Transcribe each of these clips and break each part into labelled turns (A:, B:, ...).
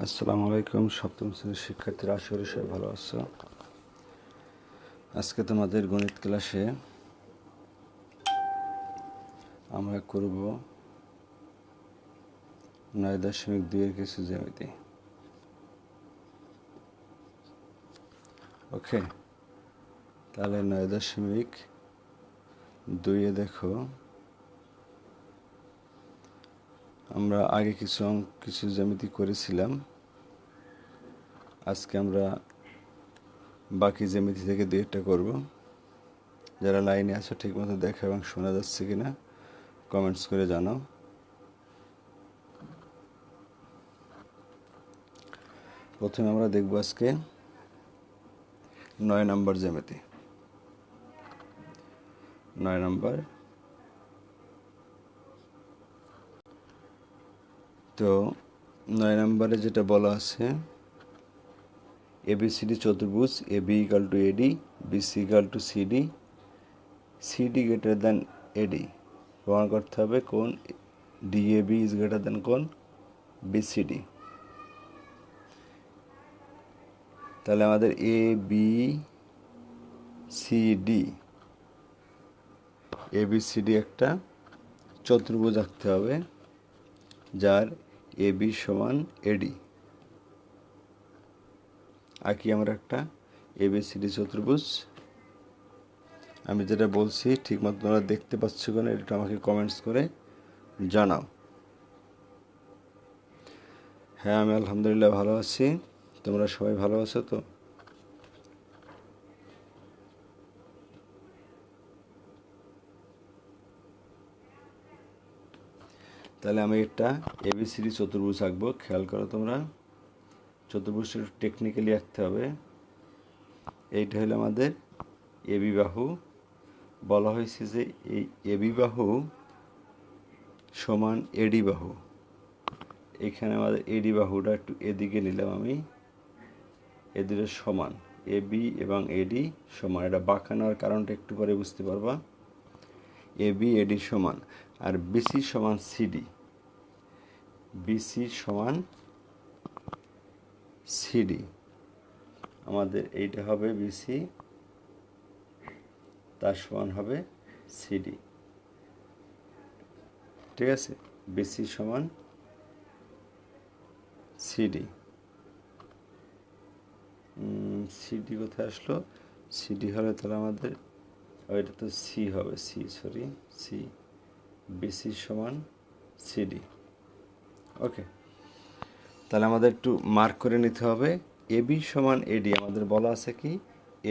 A: আসসালামু আলাইকুম। সপ্তম শ্রেণীর শিক্ষার্থীরা, আশা করি সবাই ভালো আছো। আজকে তোমাদের গণিত ক্লাসে আমরা করব 9.2 এর কিছু জ্যামিতি। ওকে, তাহলে 9.2 এ দেখো, আমরা আগে কিছু জ্যামিতি করেছিলাম। আজকে আমরা বাকি জ্যামিতি থেকে 2-1টা করব। যারা লাইনে আছো ঠিকমতো দেখো এবং শোনা যাচ্ছে কিনা কমেন্টস করে জানাও। প্রথমে আমরা দেখব আজকে 9 নম্বর জ্যামিতি। 9 নম্বর, তো 9 নম্বরে যেটা বলা আছে, এবিসিডি চতুর্ভুজ AB equal to AD, BC equal to CD, CD greater than AD. প্রমাণ করতে হবে কোন ডিএবি ইজ গ্রেটার দ্যান কোন বিসিডি। তাহলে আমাদের এ বি সিডি, এবিসিডি একটা চতুর্ভুজ আঁকতে হবে যার এবি সমান এডি। আঁকি আমরা একটা এবিসিডি চতুর্ভুজ। আমি যেটা বলছি ঠিকমতো তোমরা দেখতে পাচ্ছ কিনা এটা আমাকে কমেন্টস করে জানাও। হ্যাঁ, আমি আলহামদুলিল্লাহ ভালো আছি। তোমরা সবাই ভালো আছো তো? তাহলে আমি একটা এবিসিডি চতুর্ভুজ আঁকবো। খেয়াল করো তোমরা, চতুর্ভুজটা টেকনিক্যালি আঁকতে হবে। এইটা হলো আমাদের এবি বাহু। বলা হয়েছে যে এই এবি বাহু সমান এডি বাহু। এখানে আমাদের এডি বাহুটা একটু এদিকে নিলাম আমি, এদিকে সমান। এবি এবং এডি সমান। এটা বাঁকা নেওয়ার কারণটা একটু পরে বুঝতে পারবা। এবি এডি সমান, আর বিসি সমান সিডি। বিসি সমান সিডি, আমাদের এইটা হবে বিসি, তার সমান হবে সিডি। ঠিক আছে, বিসি সমান সিডি। সিডি কোথায় আসলো? সিডি হলে তাহলে আমাদের এটা তো সি হবে, সি। বিসি সমান সিডি। ওকে, তাহলে আমাদের একটু মার্ক করে নিতে হবে। এবি সমান এডি, আমাদের বলা আছে কি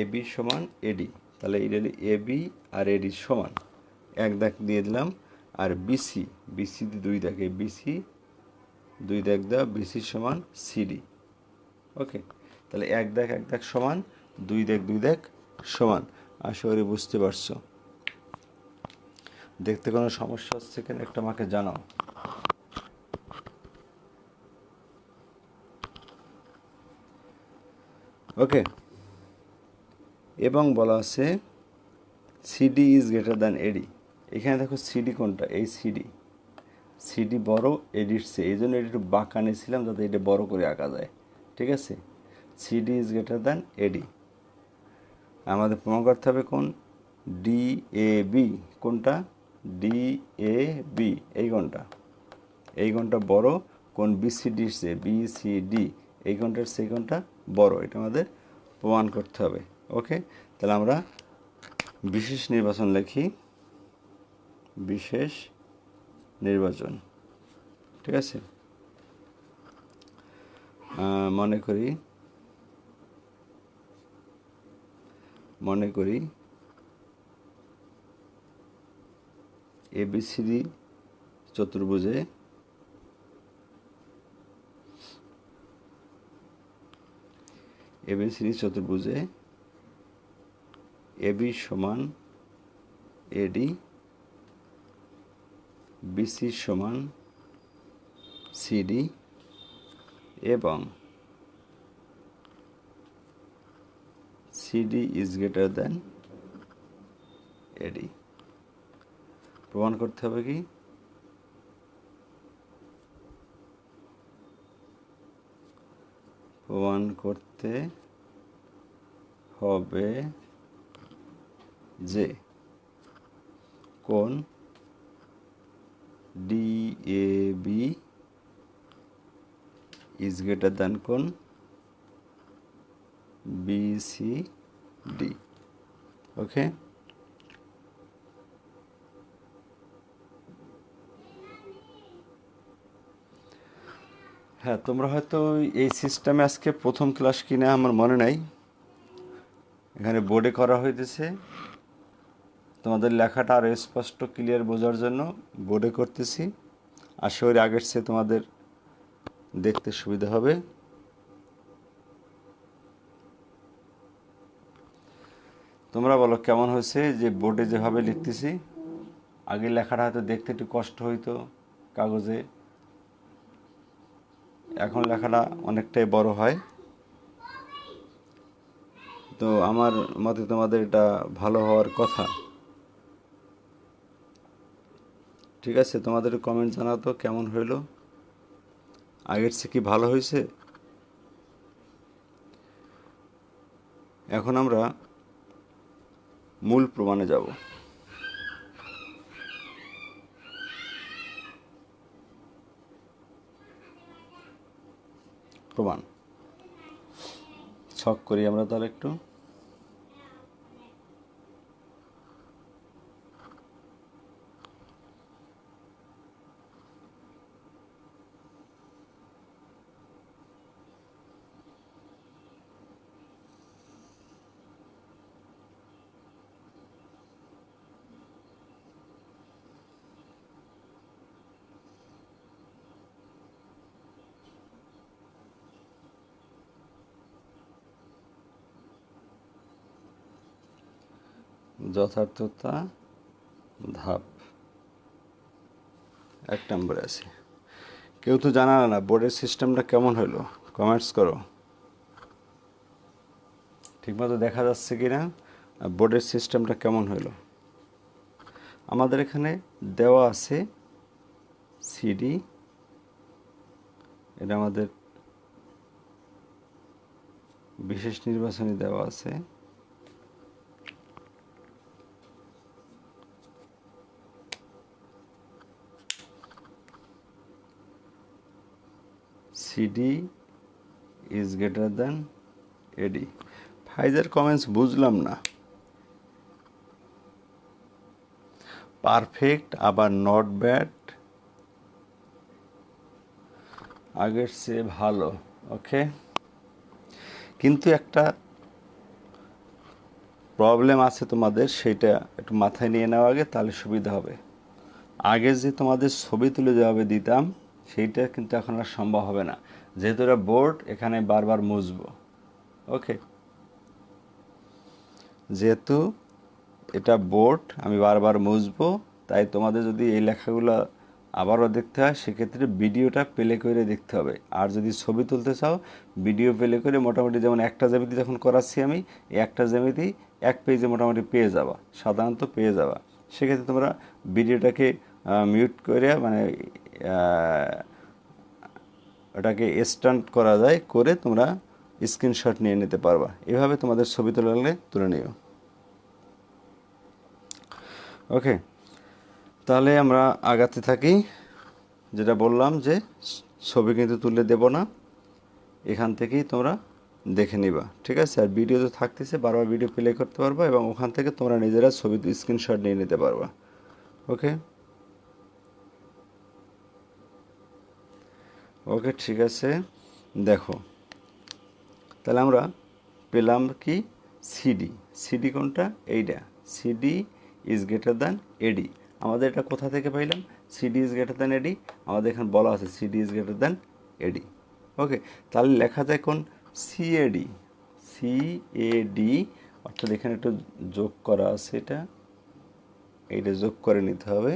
A: এবি সমান এডি। তাহলে এটা এবি আর এডি সমান, এক দাগ দিয়ে দিলাম। আর বিসি, বিসি দুই দাগে, বিসি দুই দাগ দেওয়া, বিসি সমান সিডি। ওকে, তাহলে এক দাগ সমান, দুই দাগ সমান। আশা করি বুঝতে পারছো। দেখতে কোনো সমস্যা হচ্ছে কিনা একটা আমাকে জানাও। ওকে, এবং বলা আছে সিডি ইজ গ্রেটার দ্যান এডি। এখানে দেখো সিডি কোনটা? এই সিডি। সিডি বড় এডির চেয়ে, এই জন্য এটা একটু বাঁকা নিয়েছিলাম যাতে এটা বড় করে আঁকা যায়। ঠিক আছে, সিডি ইজ গ্রেটার দ্যান এডি। আমাদের প্রমাণ করতে হবে কোন ডি এ বি। কোনটা? ডি এ বি, এই কোনটা বড় কোন বিসিডির চেয়ে, বিসিডি এই কোনটার চেয়ে কোনটা বড়, এটা আমাদের প্রমাণ করতে হবে। ওকে, তাহলে আমরা বিশেষ নির্বাচন লিখি, বিশেষ নির্বাচন। ঠিক আছে, মনে করি এবিসিডি চতুর্ভুজে এবি সমান এডি, বিসি সমান সিডি এবং CD is greater than AD. প্রমাণ করতে হবে কি প্রমাণ করতে হবে যে কোণ ডিএবি ইজ গ্রেটার দ্যান কোণ বিসিডি। ওকে, হ্যাঁ, তোমরা হয়তো এই সিস্টেমে আজকে প্রথম ক্লাস কিনা আমার মনে নাই, এখানে বোর্ডে করা হইতেছে। তোমাদের লেখাটা আরও স্পষ্ট ক্লিয়ার বোঝার জন্য বোর্ডে করতেছি। আশা করি আগের চেয়ে তোমাদের দেখতে সুবিধা হবে। তোমরা বলো কেমন হয়েছে যে বোর্ডে যেভাবে লিখতেছি। আগে লেখাটা হয়তো দেখতে একটু কষ্ট হইতো কাগজে, এখন লেখাটা অনেকটাই বড় হয়। তো আমার মতে তোমাদের এটা ভালো হওয়ার কথা। ঠিক আছে, তোমাদের কমেন্ট জানাও তো কেমন হইলো, আগের চেয়ে কি ভালো হয়েছে। এখন আমরা মূল প্রমাণে যাব। প্রমাণ ছক করি আমরা তাহলে একটু। যথার্থতা ধাপ 1 নম্বরে আছে। কেউ তো জানালো না বোর্ডের সিস্টেমটা কেমন হলো, কমেন্টস করো। ঠিকমতো দেখা যাচ্ছে কি না, বোর্ডের সিস্টেমটা কেমন হলো। আমাদের এখানে দেওয়া আছে সিডি, এটা আমাদের বিশেষ নির্বাচনী দেওয়া আছে। CD is greater than AD. ফাইজার কমেন্টস বুঝলাম না। পারফেক্ট আবার নট ব্যাড, আগের চেয়ে ভালো। ওকে, কিন্তু একটা প্রবলেম আছে তোমাদের, সেটা একটু মাথায় নিয়ে নেওয়া আগে, তাহলে সুবিধা হবে। আগে যে তোমাদের ছবি তুলে যেভাবে দিতাম সেইটা কিন্তু এখন আর সম্ভব হবে না, যেহেতু এটা বোর্ড, এখানে বারবার মুছবো। ওকে, যেহেতু এটা বোর্ড আমি বারবার মুছবো, তাই তোমাদের যদি এই লেখাগুলো আবারও দেখতে হয় সেক্ষেত্রে ভিডিওটা প্লে করে দেখতে হবে। আর যদি ছবি তুলতে চাও ভিডিও প্লে করে মোটামুটি, যেমন একটা জ্যামিতি যখন করাচ্ছি আমি, এই একটা জ্যামিতি 1 পেজে মোটামুটি পেয়ে যাবা, সাধারণত পেয়ে যাবা। সেক্ষেত্রে তোমরা ভিডিওটাকে মিউট করে, মানে ওটাকে স্ট্যান্ড করা যায় করে তোমরা স্ক্রিনশট নিয়ে নিতে পারবা। এভাবে তোমাদের ছবি তোলা লাগলে তুলে নিও। ওকে, তাহলে আমরা আগাতে থাকি। যেটা বললাম যে ছবি কিন্তু তুলে দেব না, এখান থেকেই তোমরা দেখে নিবা। ঠিক আছে, আর ভিডিও তো থাকতেছে, বারবার ভিডিও প্লে করতে পারবা এবং ওখান থেকে তোমরা নিজেরা ছবি স্ক্রিনশট নিয়ে নিতে পারবা। ওকে ওকে, ঠিক আছে। দেখো, তাহলে আমরা পেলাম কি, সিডি। সিডি কোনটা? এইটা, সিডি ইজ গ্রেটার দ্যান এডি। আমাদের এটা কোথা থেকে পাইলাম? সিডি ইজ গ্রেটার দ্যান এডি, আমাদের এখানে বলা আছে সিডি ইজ গ্রেটার দ্যান এডি। ওকে, তাহলে লেখা যায় কোন? সিএডি। সিএডি, অর্থাৎ এখানে একটু যোগ করা আছে, এইটা যোগ করে নিতে হবে।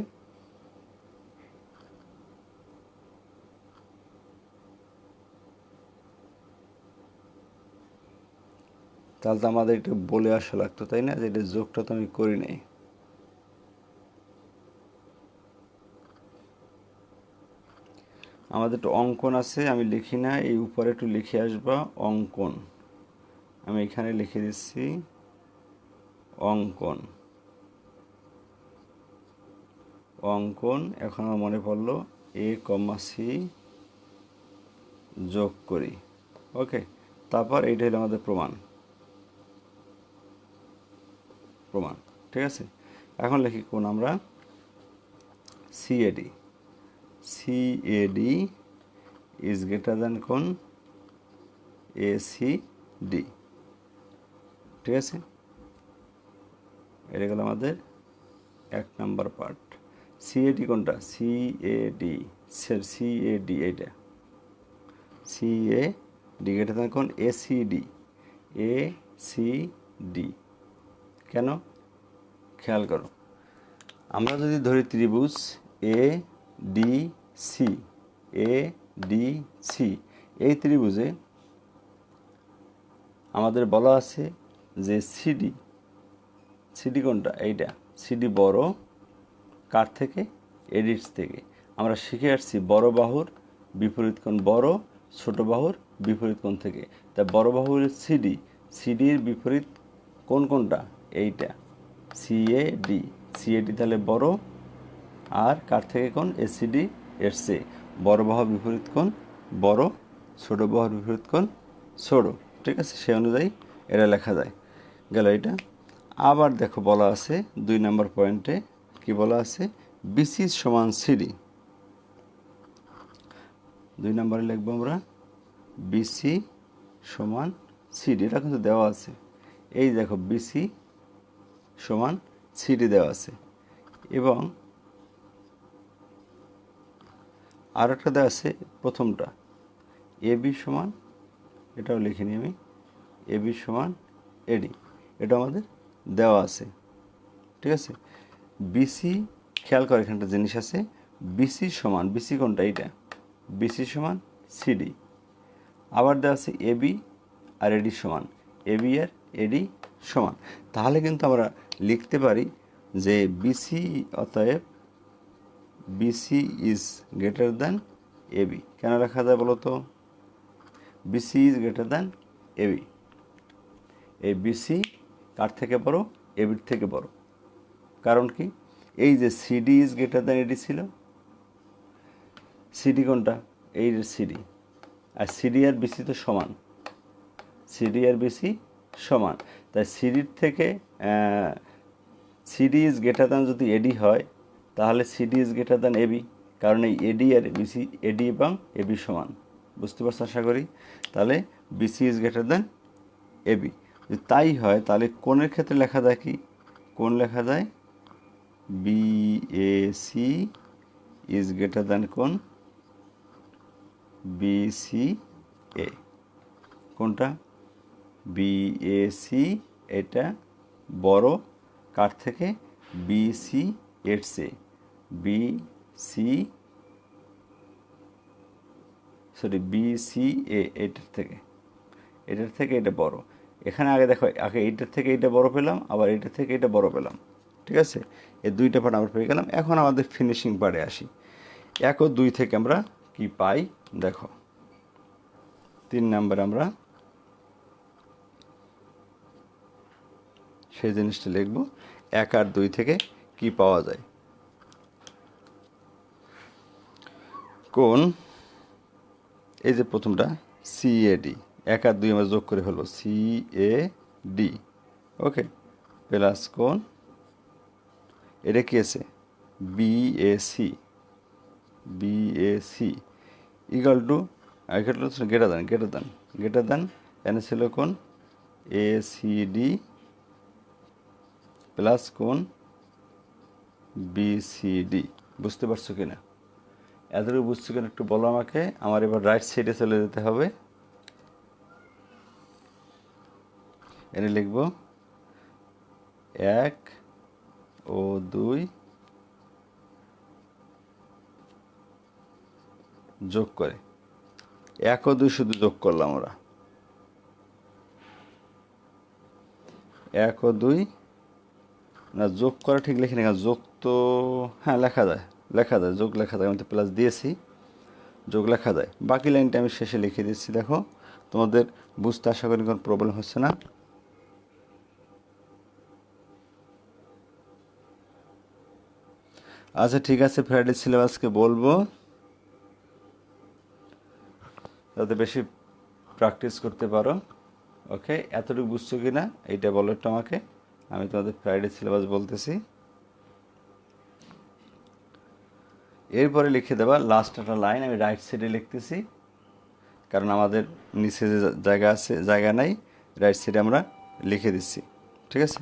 A: তাহলে তো আমাদের একটু বলে আসা লাগতো, তাই না, যে এটা যোগটা তো আমি করি নাই। আমাদের একটু অঙ্কন আছে, আমি লিখি না, এই উপরে একটু লিখে আসবা অঙ্কন। আমি এখানে লিখে দিচ্ছি অঙ্কন। অঙ্কন এখন আমার মনে পড়লো এ কমা সি যোগ করি। ওকে, তারপর এইটা হলো আমাদের প্রমাণ। প্রমাণ ঠিক আছে। এখন লিখি কোন আমরা CAD. CAD is greater than কোন এসিডি। ঠিক আছে, এটা গেল আমাদের 1 নাম্বার পার্ট। সিএডি কোনটা? সিএডি, সিএডি এইটা সিএডি গ্রেটার দ্যান কোন এসিডি। এসিডি কেন খেয়াল করো, আমরা যদি ধরি ত্রিভুজ A D C, A D C, এই ত্রিভুজে আমাদের বলা আছে যে সিডি, সিডি কোনটা? এইটা সিডি বড় কার থেকে? এডিটস থেকে। আমরা শিখে আসছি বড় বাহুর বিপরীত কোণ বড়, ছোট বাহুর বিপরীত কোণ থেকে। তাই বড় বাহুর সিডি, সিডির বিপরীত কোণ কোনটা? এইটা সিএডি। সিএডি তাহলে বড়, আর কার থেকে কোণ? এসিডি এর চেয়ে। বড় বাহুর বিপরীত কোণ বড়, ছোট বাহুর বিপরীত কোণ ছোট। ঠিক আছে, সেই অনুযায়ী এটা লেখা যায়। গেল এটা। আবার দেখো বলা আছে 2 নম্বর পয়েন্টে কি বলা আছে? বিসি সমান সিডি। 2 নম্বরে লিখবো আমরা বিসি সমান সিডি। এটা কিন্তু দেওয়া আছে, এই দেখো বিসি সমান সিডি দেওয়া আছে। এবং আর একটা দেওয়া আছে প্রথমটা এবি সমান, এটাও লিখে নিই আমি, এবি সমান এডি, এটা আমাদের দেওয়া আছে। ঠিক আছে, বিসি খেয়াল করে এখানটা জিনিস আছে, বিসি সমান, বিসি কোনটা? এইটা বিসি সমান সিডি। আবার দেওয়া আছে এবি আর এডি সমান, এবি আর এডি সমান। তাহলে কিন্তু আমরা লিখতে পারি যে বিসি, অতএব BC is greater than AB. কেন লেখা যায় বলো তো? BC is greater than AB. এই বিসি কার থেকে বড়? এবির থেকে বড়। কারণ কি? এই যে CD is greater than AD ছিল, সিডি কোনটা? এই যে সিডি, আর সিডি আর বিসি তো সমান, সিডি আর বিসি সমান। তাই সিডির থেকে সিডি ইজ গ্রেটার দ্যান যদি এডি হয়, তাহলে CD is greater than AB, কারণ এই এডি আর বিসি, এডি এবং এবি সমান। বুঝতে পারছো আশা করি? তাহলে BC is greater than AB. যদি তাই হয় তাহলে কোণের ক্ষেত্রে লেখা যায় কি? কোণ লেখা যায় বিএসি ইজ গ্রেটার দ্যান কোণ বিসিএ। কোনটা? বিএসি, এটা বড় কার থেকে? বিসি এর চেয়ে। বিসি বিসিএ এটার থেকে এটা বড়। এখানে আগে দেখো, আগে এইটার থেকে এটা বড় পেলাম, আবার এইটার থেকে এটা বড় পেলাম। ঠিক আছে, এই দুইটা পার্ট আমরা পেয়ে গেলাম। এখন আমাদের ফিনিশিং পার্টে আসি। 1 ও 2 থেকে আমরা কি পাই দেখো। 3 নাম্বার আমরা সেই জিনিসটা লিখব, 1 আর 2 থেকে কি পাওয়া যায়। কোন এই যে প্রথমটা সিএডি, 1 আর 2 আমরা যোগ করে ফেলবো, সিএডি। ওকে, প্লাস কোন এটা কি আছে? BAC. BAC equal to greater than এনে ছিল কোন এসিডি প্লাস কোন বিসিডি। বুঝতে পারছো কিনা? এতটুকু বুঝছো কিনা একটু বলো আমাকে। আমার এবার রাইট সাইডে চলে যেতে হবে। এনে লিখব 1 ও 2 যোগ করে, 1 ও 2 শুধু যোগ করলাম আমরা। 1 ও 2 না, যোগ করা ঠিক লিখি না, যোগ তো হ্যাঁ লেখা যায়, যোগ লেখা যায়। আমি তো প্লাস দিয়েছি, যোগ লেখা যায়। বাকি লাইনটা আমি শেষে লিখে দিচ্ছি, দেখো তোমাদের বুঝতে আশা করি কোনো প্রবলেম হচ্ছে না। আচ্ছা ঠিক আছে, ফ্রাইডে সিলেবাসকে বলবো যাতে বেশি প্র্যাকটিস করতে পারো। ওকে, এতটুকু বুঝছো কি না এইটা বলো একটু আমাকে, আমি তোমাদের ফ্রাইডে সিলেবাস বলতেছি। এরপরে লিখে দেবা লাস্ট একটা লাইন, আমি রাইট সাইডে লিখতেছি কারণ আমাদের নিচে যে জায়গা আছে, জায়গা নাই, রাইট সাইডে আমরা লিখে দিচ্ছি। ঠিক আছে,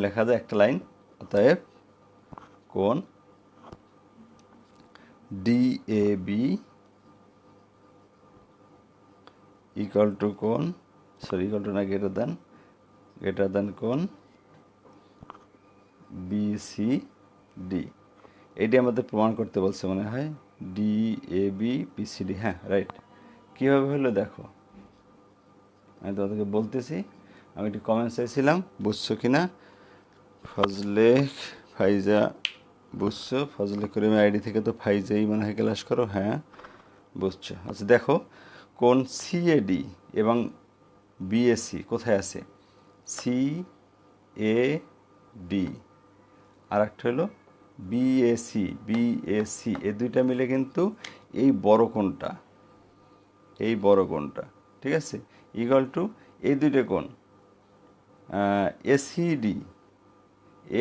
A: লেখা যায় একটা লাইন, অতএব কোণ ডিএবি ইকুয়াল টু কোণ, সরি ইকুয়াল টু না, গ্রেটার দেন কোণ বিসিডি। এটি আমাদের প্রমাণ করতে বলছে মনে হয়, ডিএবি বিসিডি। হ্যাঁ রাইট। কীভাবে হলো দেখো, আমি তোমাদেরকে বলতেছি। আমি একটু কমেন্ট চাইছিলাম, বুঝছো কি না। ফজলে ফাইজা বুঝছো, ফজলে করিম আইডি থেকে তো ফাইজাই মনে হয় ক্লাস করো। হ্যাঁ বুঝছো। আচ্ছা দেখো, কোন সিএডি এবং বিএসি কোথায় আছে, সি এ ডি, আর একটা হলো বিএসি, এই দুইটা মিলে কিন্তু এই বড় কোণটা, ঠিক আছে, ইকুয়াল টু এই দুইটা কোণ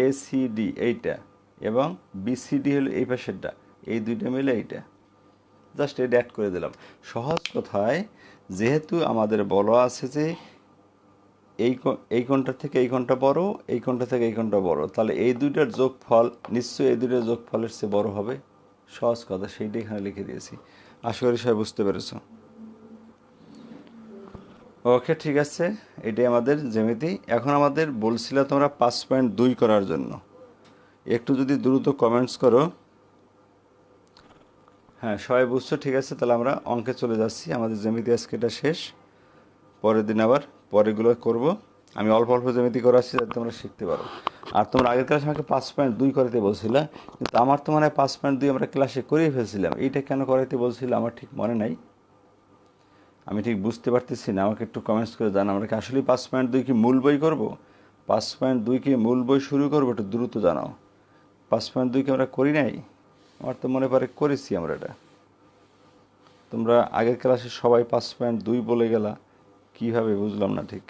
A: এসিডি এইটা, এবং বিসিডি হলো এই পাশেরটা, এই দুইটা মিলে এইটা। জাস্ট এটা অ্যাড করে দিলাম। সহজ কথায়, যেহেতু আমাদের বলা আছে যে এই কোণটা থেকে এই কোণটা বড়, এই কোণটা থেকে এই কোণটা বড়, তাহলে এই দুইটার যোগফল নিশ্চয়ই এই দুইটার যোগফলের চেয়ে বড় হবে। সহজ কথা, সেইটা এখানে লিখে দিয়েছি। আশা করি সবাই বুঝতে পেরেছ। ওকে ঠিক আছে, এটাই আমাদের জ্যামিতি। এখন আমাদের বলছিল তোমরা 5.2 করার জন্য, একটু যদি দ্রুত কমেন্টস করো। হ্যাঁ সবাই বুঝছো, ঠিক আছে, তাহলে আমরা অঙ্কে চলে যাচ্ছি। আমাদের জ্যামিতি আজকে এটা শেষ, পরের দিন আবার পরেরগুলো করব। আমি অল্প অল্প জ্যামিতি করে আসছি যাতে তোমরা শিখতে পারো। আর তোমরা আগের ক্লাসে আমাকে 5.2 করাতে বলছিলা, কিন্তু আমার তো মনে হয় 5.2 আমরা ক্লাসে করিয়ে ফেলছিলাম। এইটা কেন করাইতে বলছিলাম আমার ঠিক মনে নাই, আমি ঠিক বুঝতে পারতেছি না। আমাকে একটু কমেন্টস করে জানাও, আমরা কি আসলেই 5.2 কি মূল বই করবো, 5.2 কি মূল বই শুরু করবো, একটু দ্রুত জানাও। 5.2 কি আমরা করি নাই? আমার তো মনে পড়ে করেছি আমরা এটা। তোমরা আগের ক্লাসে সবাই 5.2 বলে গেলা, কীভাবে বুঝলাম না ঠিক।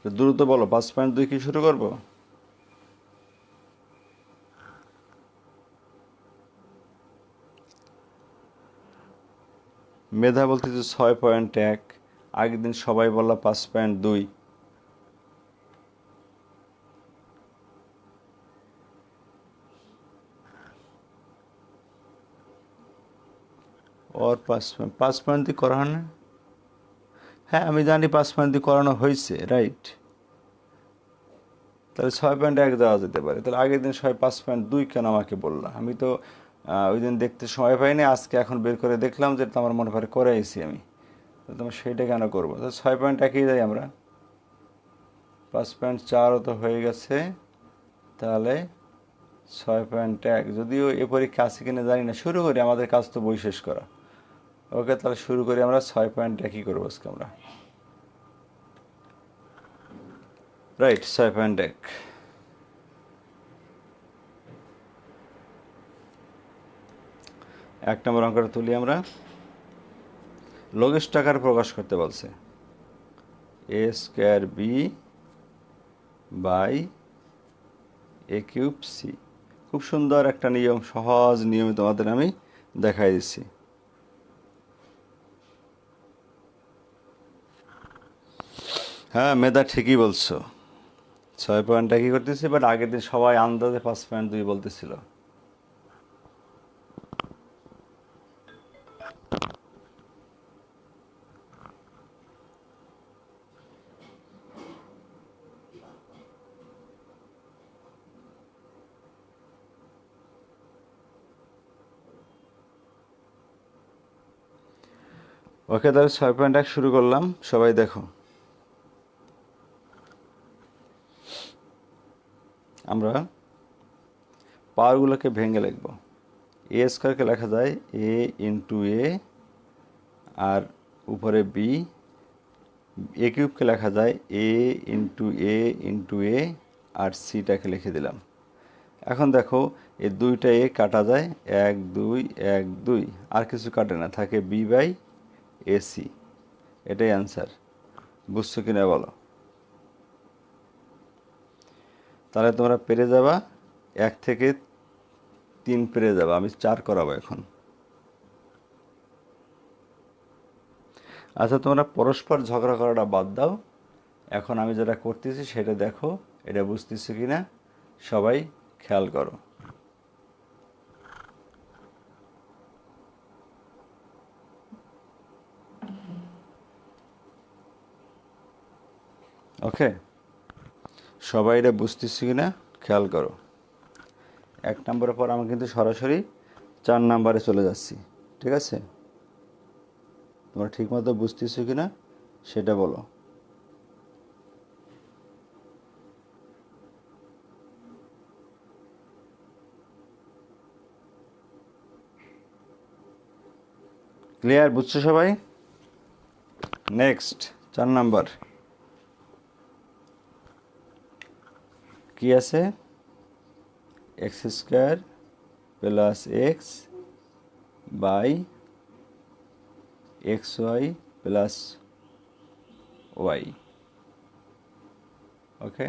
A: দ্রুত বলো, 5.2 কি শুরু করবো? মেধা বলতেছে 6.1, আগের দিন সবাই বললা 5.2। ওর 5.2 করা হয় না? হ্যাঁ আমি জানি 5.2 করানো হয়েছে, রাইট। তাহলে 6.1 দেওয়া যেতে পারে। তাহলে আগের দিন সবাই 5.2 কেন আমাকে বললাম? আমি তো ওই দিন দেখতে সময় পাইনি, আজকে এখন বের করে দেখলাম যে তো আমার মনে পড়ে করে আইছি আমি। তো তোমার সেইটা কেন করবো? তো 6.1 যাই আমরা, 5.4 তো হয়ে গেছে, তাহলে 6.1। যদিও এ পরীক্ষা আছে কিনা জানি না, শুরু করি, আমাদের কাজ তো বই শেষ করা। ওকে তাহলে শুরু করি আমরা, 6.1 করবো আজকে আমরা, রাইট। 6.1 এক নম্বর অঙ্কটা তুলি আমরা। লঘিষ্ঠ আকারে প্রকাশ করতে বলছে, A square B by A cube C. খুব সুন্দর একটা নিয়ম, সহজ নিয়মে তোমাদের আমি দেখাই দিচ্ছি। হ্যাঁ মেধা ঠিকই বলছো, 6.1 করতেছি, বাট আগের দিন সবাই আন্দাজে 5.2 বলতেছিল। ওকে, তাহলে 6.1 শুরু করলাম, সবাই দেখো। আমরা পাওয়ারগুলোকে ভেঙে লিখব। এ স্কোয়ারকে লেখা যায় এ ইন্টু এ, আর উপরে বি। এ কিউবকে লেখা যায় এ ইন্টু এ ইন্টু এ, আর সিটাকে লিখে দিলাম। এখন দেখো এই দুইটা এ কাটা যায়, 1 2 1 2, আর কিছু কাটে না, থাকে বি বাই এসি। এটাই অ্যান্সার। বুঝছো কিনা বলো? তাহলে তোমরা পেরে যাবা, 1 থেকে 3 পেরে যাবা। আমি 4 করাবো এখন। আচ্ছা, তোমরা পরস্পর ঝগড়া করাটা বাদ দাও, এখন আমি যেটা করতেছি সেটা দেখো, এটা বুঝতেছো কিনা সবাই খেয়াল করো। ওকে, সবাই এটা বুঝতেছো কিনা খেয়াল করো। 1 নম্বরের পর আমি কিন্তু সরাসরি 4 নম্বরে চলে যাচ্ছি, ঠিক আছে? তোমরা ঠিকমতো বুঝতেছো কিনা সেটা বলো। ক্লিয়ার? বুঝছো সবাই? নেক্সট 4 নাম্বার কি আছে? X square plus X by X Y plus Y. Okay,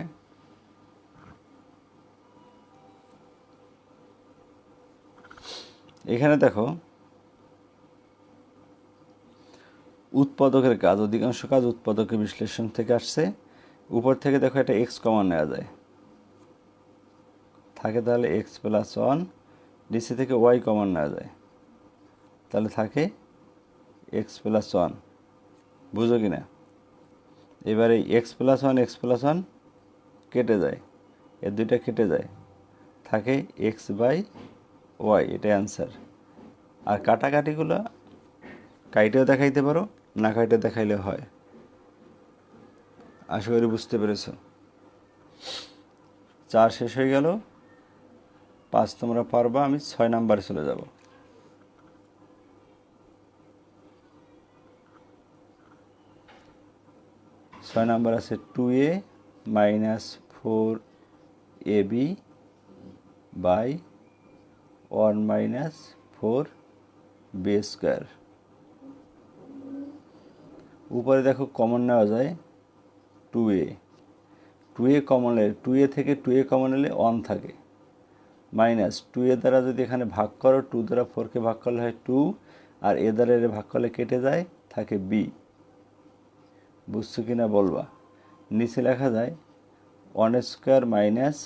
A: এখানে দেখো উৎপাদকের কাজ, অধিকাংশ কাজ উৎপাদকের বিশ্লেষণ থেকে আসছে। উপর থেকে দেখো এটা এক্স কমন নেওয়া যায়, থাকে তাহলে এক্স প্লাস ওয়ান। নিচে থেকে ওয়াই কমন নেওয়া যায়, তাহলে থাকে এক্স প্লাস ওয়ান। বুঝো কি না? এবারে এক্স প্লাস ওয়ান কেটে যায়, এর দুইটা কেটে যায়, থাকে এক্স বাই ওয়াই। এটাই অ্যান্সার। আর কাটাকাটিগুলো কাইটেও দেখাইতে পারো, না কাইটে দেখাইলে হয়। আশা করি বুঝতে পেরেছ। 4 শেষ হয়ে গেল, 5 তোমরা পারবা। আমি 6 নাম্বারে চলে যাব। ছয় নাম্বার আছে 2a minus 4ab by 1 minus 4b square. উপরে দেখো কমন নেওয়া যায় 2a। 2a কমন এলে 2a থেকে 2a কমন এলে 1 থাকে, মাইনাস 2a দ্বারা যদি এখানে ভাগ করো, 2 দ্বারা 4কে ভাগ করলে হয় 2, আর এ দ্বারা এর ভাগ করলে কেটে যায়, থাকে b। বুঝছো কিনা বলবা। নিচে লেখা যায় 1 square minus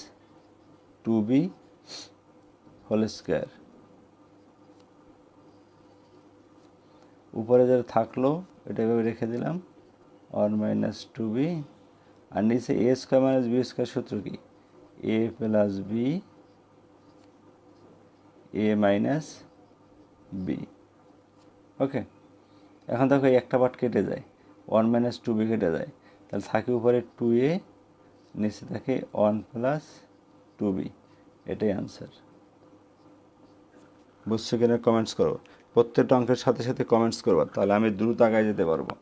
A: 2b whole square. উপরে যেটা থাকলো এটা এভাবে রেখে দিলাম, 1 মাইনাস 2b। আর নিচে এ স্কোয়ার মাইনাস বি স্কোয়ার সূত্র কি? এ plus B A minus B. ওকে, এখন দেখো একটা পার্ট কেটে যায়, 1 মাইনাস 2b কেটে যায়, তাহলে থাকে উপরে 2a, নিচে থাকে 1 প্লাস 2b। এটাই আনসার। বুঝছো কিনা কমেন্টস করো। প্রত্যেকটা অঙ্কের সাথে সাথে কমেন্টস করবা, তাহলে আমি দ্রুত আগায় যেতে পারবো।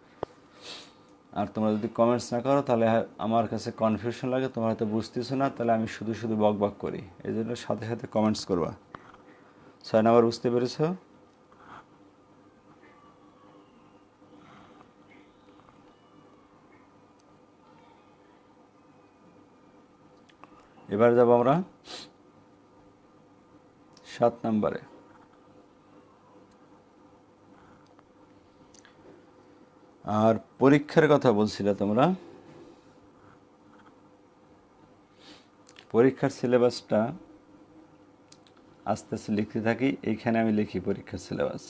A: আর তোমরা যদি কমেন্টস না করো তাহলে আমার কাছে কনফিউশন লাগে, তোমরা হয়তো বুঝতেছো না, তাহলে আমি শুধু শুধু বক বক করি। এই জন্য সাথে সাথে কমেন্টস করবা। 6 নাম্বার বুঝতে পেরেছো? এবার যাব আমরা 7 নাম্বারে। আর পরীক্ষার কথা বলছিলে তোমরা, পরীক্ষার সিলেবাসটা আস্তে আস্তে লিখতে থাকি। এইখানে আমি লিখি পরীক্ষার সিলেবাস।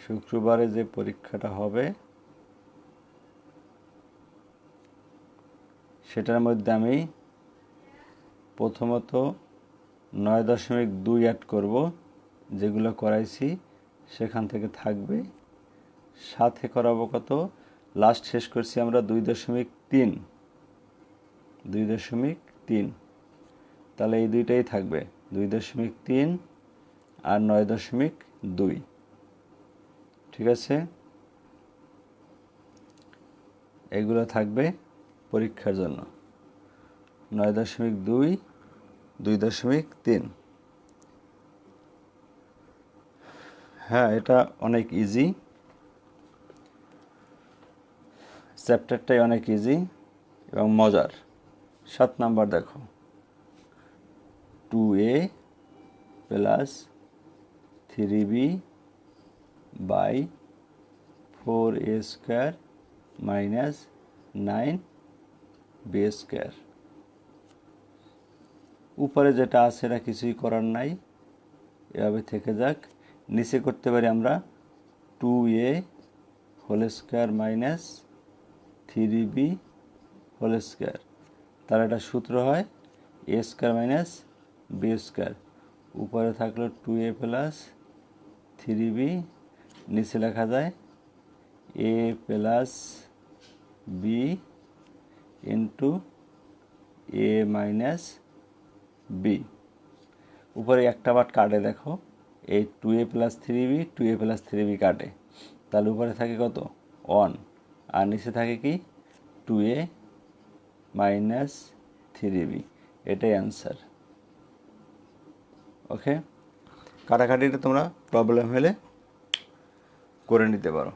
A: শুক্রবারে যে পরীক্ষাটা হবে সেটার মধ্যে আমি প্রথমত 9.2 অ্যাড করব, যেগুলো করাইছি সেখান থেকে থাকবে, সাথে করাবো কত, লাস্ট শেষ করছি আমরা 2.3, 2.3, তাহলে এই দুইটাই থাকবে, 2.3 আর 9.2। ঠিক আছে, এগুলো থাকবে পরীক্ষার জন্য, 9.2, 2.3। হ্যাঁ, এটা অনেক ইজি, চ্যাপ্টারটাই অনেক ইজি এবং মজার। 7 নাম্বার দেখো, 2a plus 3b by 4a square minus 9b square. উপরে যেটা আছে এটা কিছুই করার নাই, এভাবে থেকে যাক। নিচে করতে পারি আমরা 2a whole square minus 3b whole square, তার একটা সূত্র হয় a square minus b square. উপরে থাকলো 2a প্লাস 3b, নিচে লেখা যায় a plus b into a minus b। উপরে একটা পার্ট কাটে, দেখো এই 2a plus 3b 2a plus 3b কাটে, তাহলে উপরে থাকে কত 1, আর নিচে থাকে কি 2a মাইনাস 3b। এটাই অ্যান্সার। ওকে, কাটাকাটিটা তোমরা প্রবলেম হলে করে নিতে পারো,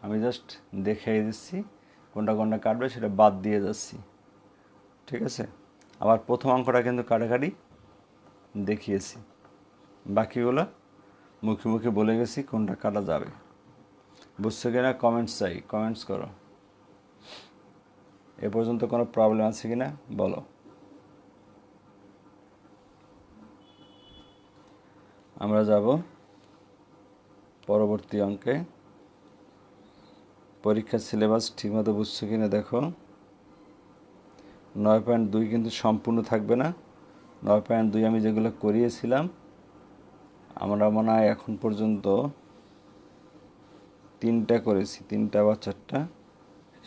A: আমি জাস্ট দেখিয়ে দিচ্ছি কোনটা কোনটা কাটবে, সেটা বাদ দিয়ে যাচ্ছি। ঠিক আছে, আবার প্রথম অঙ্কটা কিন্তু কাটাকাটি দেখিয়েছি, বাকিগুলো মুখে মুখে বলে গেছি কোনটা কাটা যাবে। বুঝছো কিনা কমেন্টস চাই, কমেন্টস করো। এ পর্যন্ত কোনো প্রবলেম আছে কিনা বলো। আমরা যাব পরবর্তী অঙ্কে। পরীক্ষার সিলেবাস ঠিকমতো বুঝছো কিনা দেখো। 9.2 কিন্তু সম্পূর্ণ থাকবে না, 9.2 আমি যেগুলো করিয়েছিলাম, আমরা মনে হয় এখন পর্যন্ত 3টা করেছি, 3টা বা 4টা,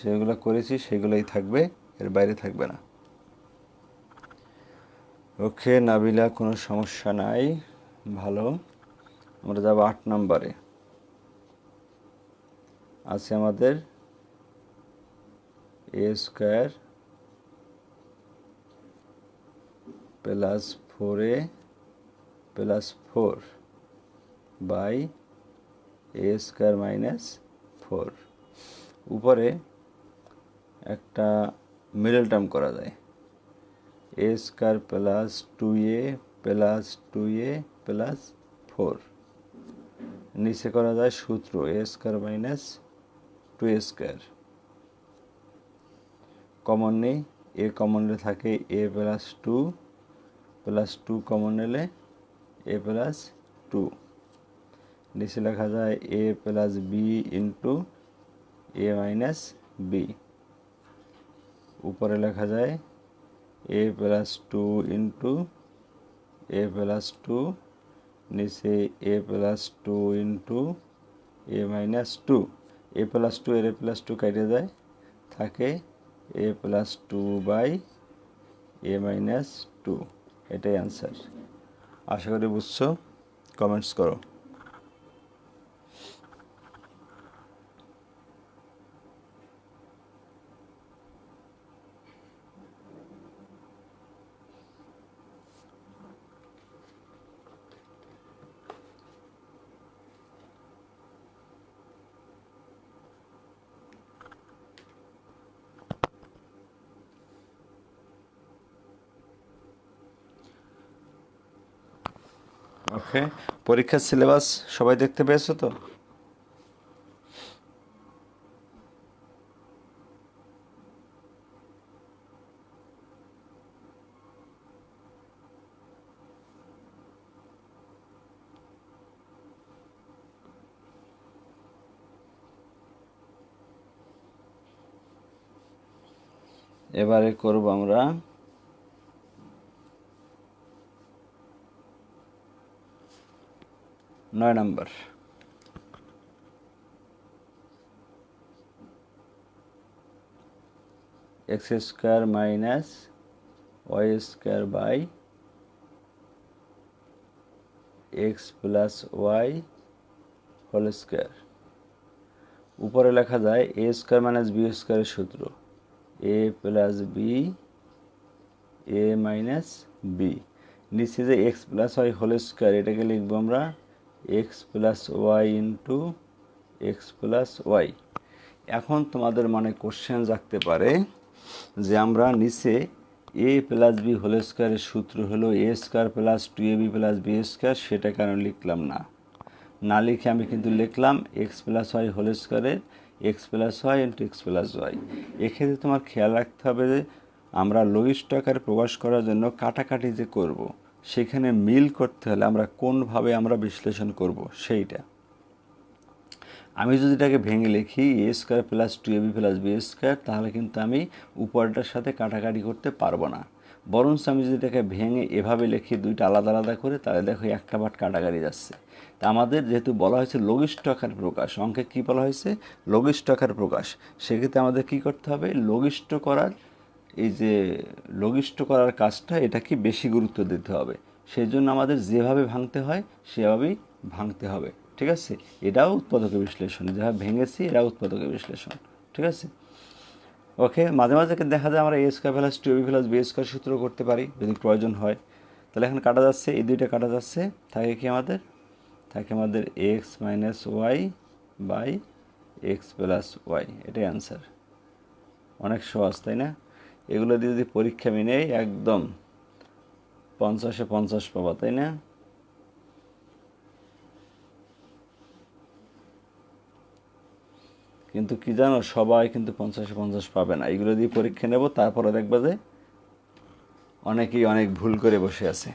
A: সেগুলো করেছি সেগুলোই থাকবে, এর বাইরে থাকবে না। ওকে নাবিলা, কোনো সমস্যা নাই, ভালো। আমরা যাব 8 নম্বরে। আছে আমাদের a square plus 4a plus 4 by a square minus 4। উপরে একটা মিডল টার্ম করা যায়, a square plus 2a plus 2a plus 4। নিচে করা যায় সূত্র a square minus 2a square. Common নেই, a কমন নিলে থাকে a প্লাস 2 প্লাস 2 কমন নিলে a প্লাস 2। নিচে লেখা যায় a plus b into a minus b। উপরে লেখা যায় a plus 2 into a plus 2, নিচে a plus 2 into a minus 2। a plus 2 এর a প্লাস 2 কেটে যায়, থাকে a plus 2 by a minus 2। এটাই অ্যান্সার। আশা করি বুঝছো, কমেন্টস করো। ওকে, পরীক্ষার সিলেবাস সবাই দেখতে পেয়েছো তো? এবারে করব আমরা 9 number. x square minus y square by x plus y whole square. উপরে লেখা যায় a স্কয়ার মাইনাস b স্কয়ারের সূত্র a plus b a minus b। নিচে যে x plus y whole square, এটাকে লিখবো আমরা x plus y into x plus y। এখন তোমাদের মনে কোশ্চেন জাগতে পারে যে আমরা নিচে a প্লাস বি হোল স্কয়ারের সূত্র হলো a square plus 2ab plus b square, সেটা কেন লিখলাম না? না লিখে আমি কিন্তু লিখলাম x প্লাস y হোল স্কয়ারের x plus y into x plus y। এক্ষেত্রে তোমার খেয়াল রাখতে হবে যে আমরা লঘিষ্ঠ আকারে প্রকাশ করার জন্য কাটাকাটি যে করব, সেখানে মিল করতে হলে আমরা কোনভাবে আমরা বিশ্লেষণ করব সেইটা। আমি যদি এটাকে ভেঙে লিখি a square plus 2ab plus b square, তাহলে কিন্তু আমি উপরটার সাথে কাটাকাটি করতে পারবো না। বরঞ্চ আমি যদি এটাকে ভেঙে এভাবে লিখি দুইটা আলাদা আলাদা করে, তাহলে দেখো একটা পার্ট কাটাকাটি যাচ্ছে। তা আমাদের যেহেতু বলা হয়েছে লঘিষ্ঠ আকার প্রকাশ, অঙ্কে কী বলা হয়েছে? লঘিষ্ঠ আকার প্রকাশ। সেক্ষেত্রে আমাদের কী করতে হবে? লঘিষ্ঠ করার এই যে লঘিষ্ঠ করার কাজটা, এটাকে বেশি গুরুত্ব দিতে হবে। সেই জন্য আমাদের যেভাবে ভাঙতে হয় সেভাবেই ভাঙতে হবে, ঠিক আছে? এটাও উৎপাদকের বিশ্লেষণ, যেভাবে ভেঙেছি এটাও উৎপাদকের বিশ্লেষণ, ঠিক আছে? ওকে, মাঝে মাঝে দেখা যায় আমরা a square plus 2ab plus b square সূত্র করতে পারি যদি প্রয়োজন হয়। তাহলে এখন কাটা যাচ্ছে, এই দুইটা কাটা যাচ্ছে, থাকে কি আমাদের? থাকে আমাদের x minus y by x plus y. এটাই অ্যান্সার। অনেক সহজ, তাই না? এগুলো দিয়ে যদি পরীক্ষা আমি নেই, একদম 50-এ 50 পাবা, তাই না? কিন্তু কি জানো, সবাই কিন্তু 50-এ 50 পাবে না। এগুলো দিয়ে পরীক্ষা নেব, তারপরে দেখবে যে অনেকেই অনেক ভুল করে বসে আছে।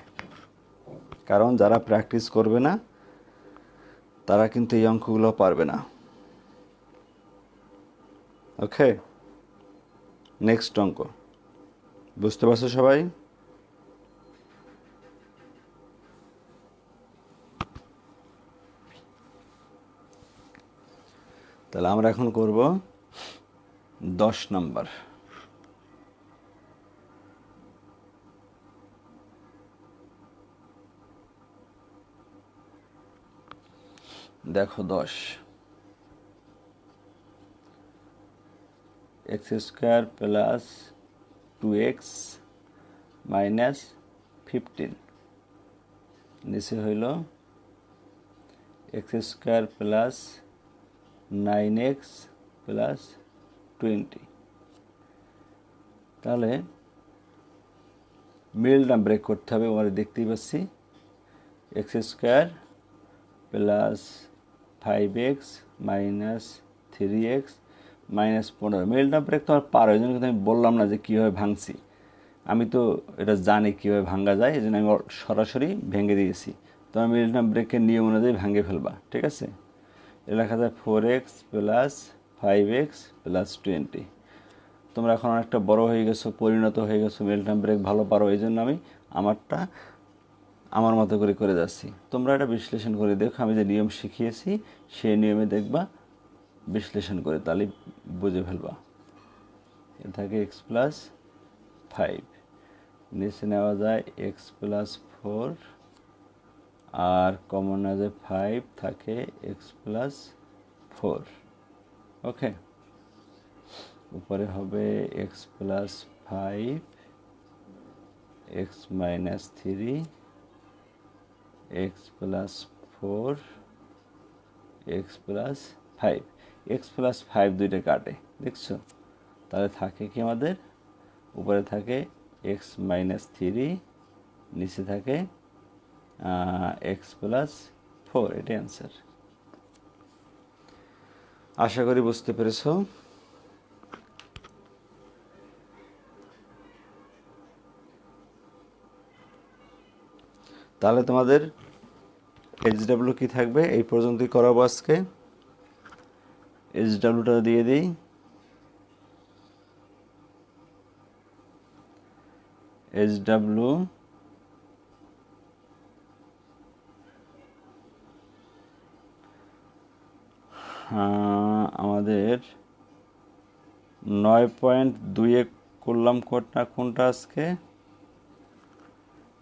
A: কারণ যারা প্র্যাকটিস করবে না তারা কিন্তু এই অঙ্কগুলো পারবে না। ওকে, নেক্সট অঙ্ক। বুঝতে পারছো সবাই? তাহলে আমরা এখন করব 10 নাম্বার। দেখো 10, x square plus 2x minus 15, নিচে হইল x square plus 9x plus 20। তাহলে মিডলটা ব্রেক করতে হবে। আমরা দেখতেই পাচ্ছি X square plus 5x minus 3x minus 15। মিডলটা ব্রেক তো আমার পারো, এই জন্য কিন্তু আমি বললাম না যে কীভাবে ভাঙছি। আমি তো এটা জানি কীভাবে ভাঙা যায়, এই জন্য আমি সরাসরি ভেঙে দিয়েছি। তোমার মিডলটা ব্রেকের নিয়ম অনুযায়ী ভাঙে ফেলবা, ঠিক আছে? এটা লেখা যায় 4x প্লাস 5x প্লাস 20। তোমরা এখন অনেকটা বড় হয়ে গেছো, পরিণত হয়ে গেছো, মিডলটার্ম ব্রেক ভালো পারো, এই জন্য আমি আমারটা আমার মতো করে করে যাচ্ছি। তোমরা এটা বিশ্লেষণ করে দেখো, আমি যে নিয়ম শিখিয়েছি সেই নিয়মে দেখবা বিশ্লেষণ করে, তাহলে বুঝে ফেলবা। এ থাকে এক্স প্লাস 5, নিচে নেওয়া যায় এক্স প্লাস 4, আর কমন নেওয়া যায় 5, থাকে এক্স প্লাস 4। ওকে, উপরে হবে x plus 5, x minus 3, x plus 4, x plus 5। X plus 5 দুইটা কাটে, দেখছো? তাহলে থাকে কি আমাদের? উপরে থাকে এক্স মাইনাস 3, নিচে থাকে এক্স প্লাস 4। এটাই অ্যান্সার। আশা করি বুঝতে পেরেছো। তাহলে তোমাদের এইচডাব্লিউ কি থাকবে? এই পর্যন্তই করাবো আজকে। এইচডাব্লিউটা দিয়ে দিই। এইচডাব্লিউ আমাদের 9.2-এ করলাম কোনটা আজকে?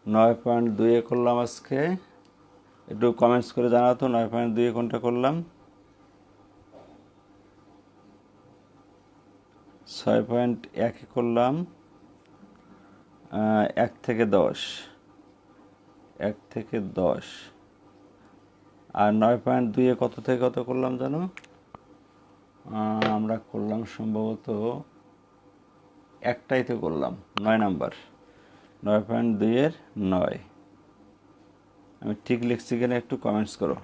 A: 9.2-এ করলাম আজকে, একটু কমেন্টস করে জানাও তো 9.2-এ কোনটা করলাম। 6.1-এ করলাম 1 থেকে 10, 1 থেকে 10। আর 9.2-এ কত থেকে কত করলাম জানো? আমরা করলাম সম্ভবত একটাই তো করলাম, 9 নাম্বার। 9.2-এর 9। আমি ঠিক লিখছি কিনা একটু কমেন্টস করো।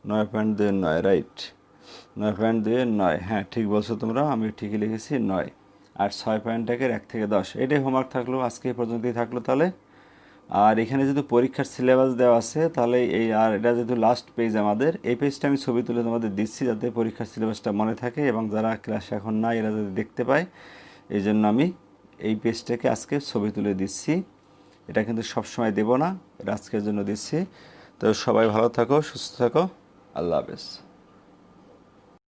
A: 9.2-এর 9, রাইট। 9.2-এর 9, হ্যাঁ ঠিক বলছো তোমরা, আমি ঠিকই লিখেছি 9। আর 6.1-এর 1 থেকে 10, এটাই হোমওয়ার্ক থাকলো, আজকে এই পর্যন্তই থাকলো তাহলে। আর এখানে যেহেতু পরীক্ষার সিলেবাস দেওয়া আছে, তাহলে এই আর এটা যেহেতু লাস্ট পেজ আমাদের, এই পেজটা আমি ছবি তুলে তোমাদের দিচ্ছি যাতে পরীক্ষার সিলেবাসটা মনে থাকে এবং যারা ক্লাসে এখন নাই এরা যাতে দেখতে পায়, এই জন্য আমি এই পেজটাকে আজকে ছবি তুলে দিচ্ছি। এটা কিন্তু সবসময় দেব না, এটা আজকের জন্য দিচ্ছি। তো সবাই ভালো থাকো, সুস্থ থাকো, আল্লাহ হাফেজ।